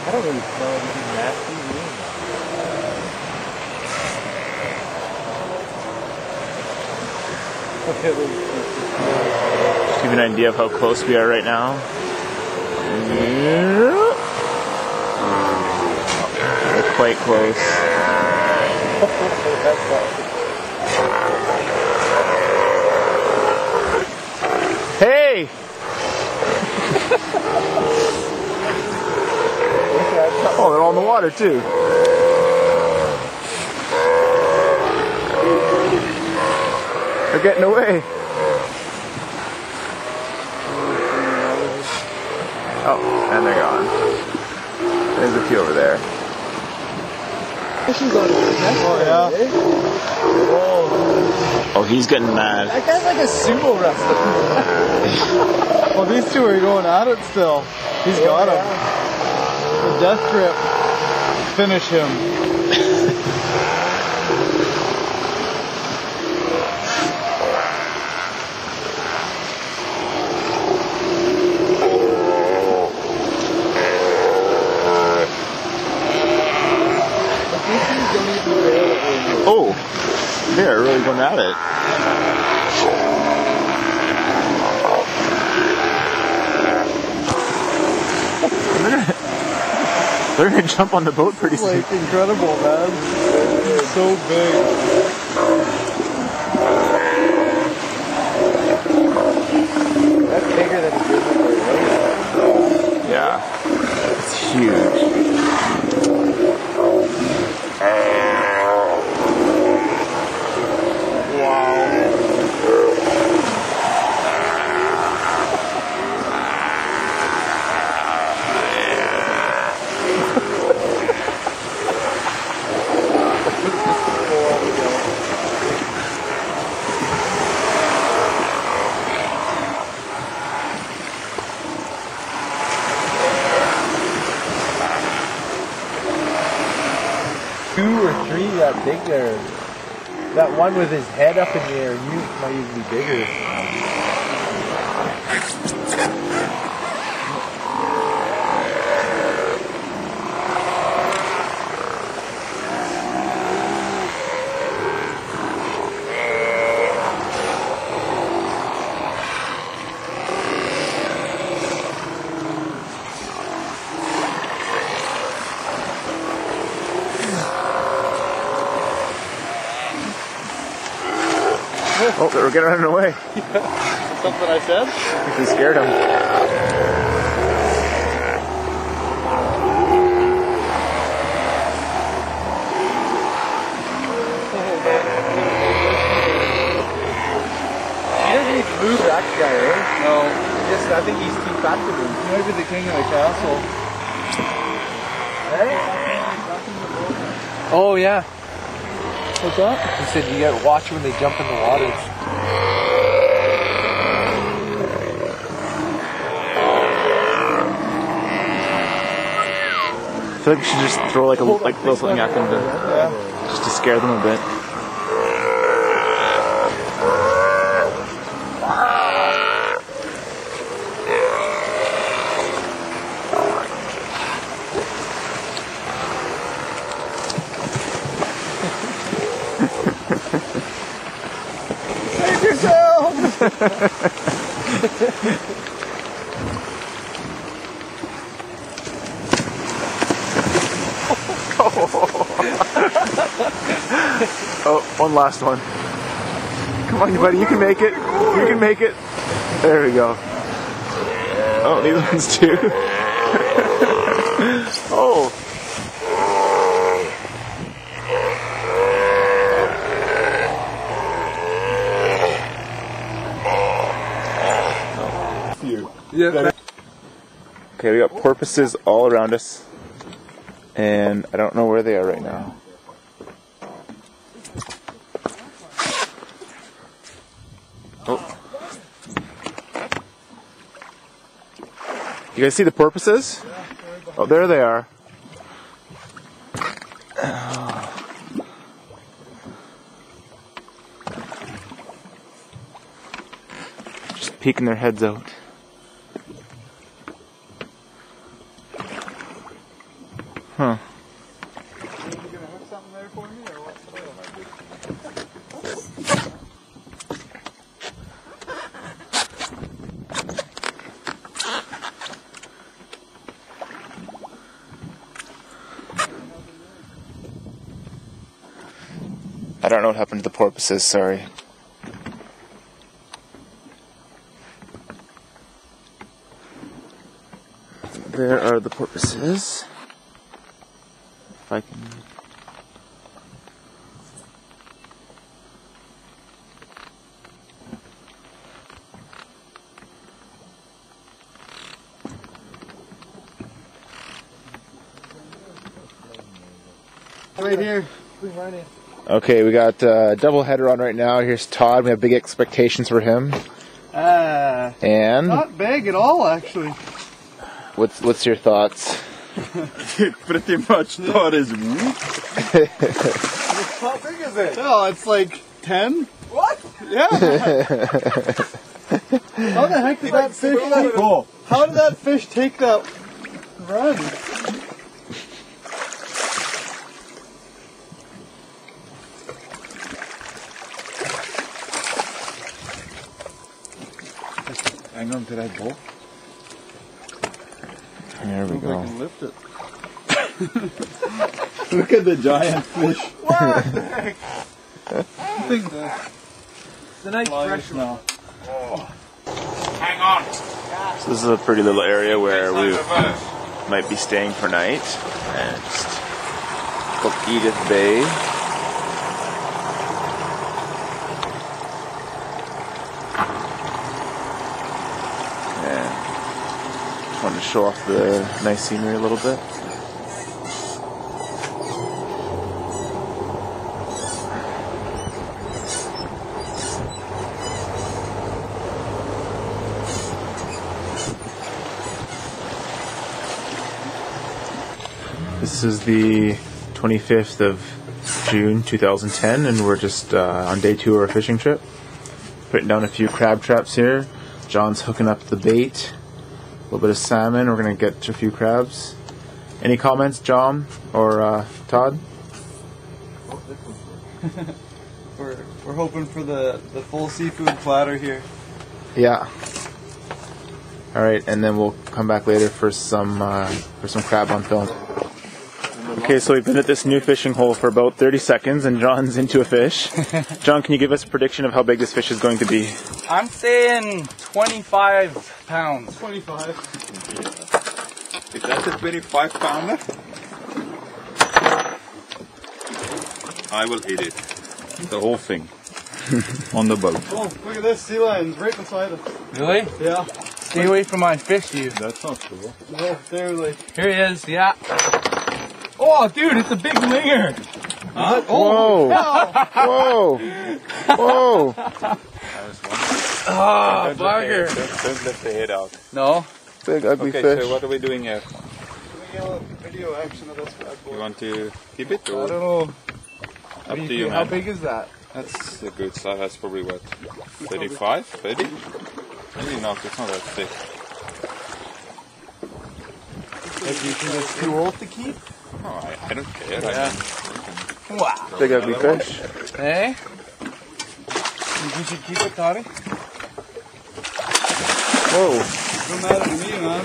I don't really smell anything nasty. Just give you an idea of how close we are right now. We're quite close. Hey! Oh, they're all in the water too. They're getting away. Oh, and they're gone. There's a few over there. Oh, yeah. Oh, he's getting mad. That guy's like a sumo wrestler. Well, these two are going at it still. He's got him. The death grip. Finish him. Oh, they're really going at it. They're gonna jump on the boat pretty soon. Like incredible, man. It's so big. That's bigger than a grizzly bear. Yeah, it's huge. Two or three that big there. That one with his head up in the air might even be bigger. Oh, they were getting running away. Something I said? You scared them. He doesn't even move, that guy, right? No. I think he's too fat to move. He might be the king of the castle. Hey? Oh, yeah. What's that? He said you gotta watch when they jump in the water. I feel like we should just throw like a little something at them just to scare them a bit. Save yourself! Oh, one last one. Come on, buddy, you can make it. You can make it. There we go. Oh, these ones too. Oh. Yeah. Okay, we got porpoises all around us, and I don't know where they are right now. Oh. You guys see the porpoises? Oh, there they are. Just peeking their heads out. Huh. You gonna hook something there for me, or what's the deal? I don't know what happened to the porpoises, sorry. There are the porpoises. If I can... Right here. Okay, we got a double header on right now. Here's Todd. We have big expectations for him. And Not big at all, actually. what's your thoughts? Pretty much thought is weak. How big is it? Oh, it's like 10? What? Yeah. How the heck did that fish? Oh, How did that fish take that run? hang on to that ball. There we I go. can lift it. Look at the giant fish. What the heck? It's a nice fresh one. now. So this is a pretty little area where we might be staying for night. And it's called Edith Bay. And just wanted to show off the nice scenery a little bit. This is the 25th of June 2010, and we're just on day 2 of our fishing trip. Putting down a few crab traps here. John's hooking up the bait. A little bit of salmon. We're going to get a few crabs. Any comments, John or Todd? We're hoping for the full seafood platter here. Yeah. All right, and then we'll come back later for some crab on film. Okay, so we've been at this new fishing hole for about 30 seconds, and John's into a fish. John, can you give us a prediction of how big this fish is going to be? I'm saying 25 pounds. 25. Is that a 25 pounder? I will eat it. The whole thing. On the boat. Oh, look at this sea lions right beside us. Really? Yeah. Stay away from my fish, you. That's not cool. No, they're like. Here he is, yeah. Oh, dude, it's a big linger. Whoa! Whoa! Whoa! Oh, bugger. Don't lift the head out. No. Big ugly Okay, fish. so what are we doing here? Video action of this bad boy. You want to keep it I or don't know. up to you, How man? big is that? That's a good size. That's probably what, 35, 30? Maybe not. It's not that thick. Do you think it's too old to keep? No, I don't care. Yeah. I Wow. Big ugly fish. Hey? Think you should keep it, Toddy? Whoa! Don't matter to me, man.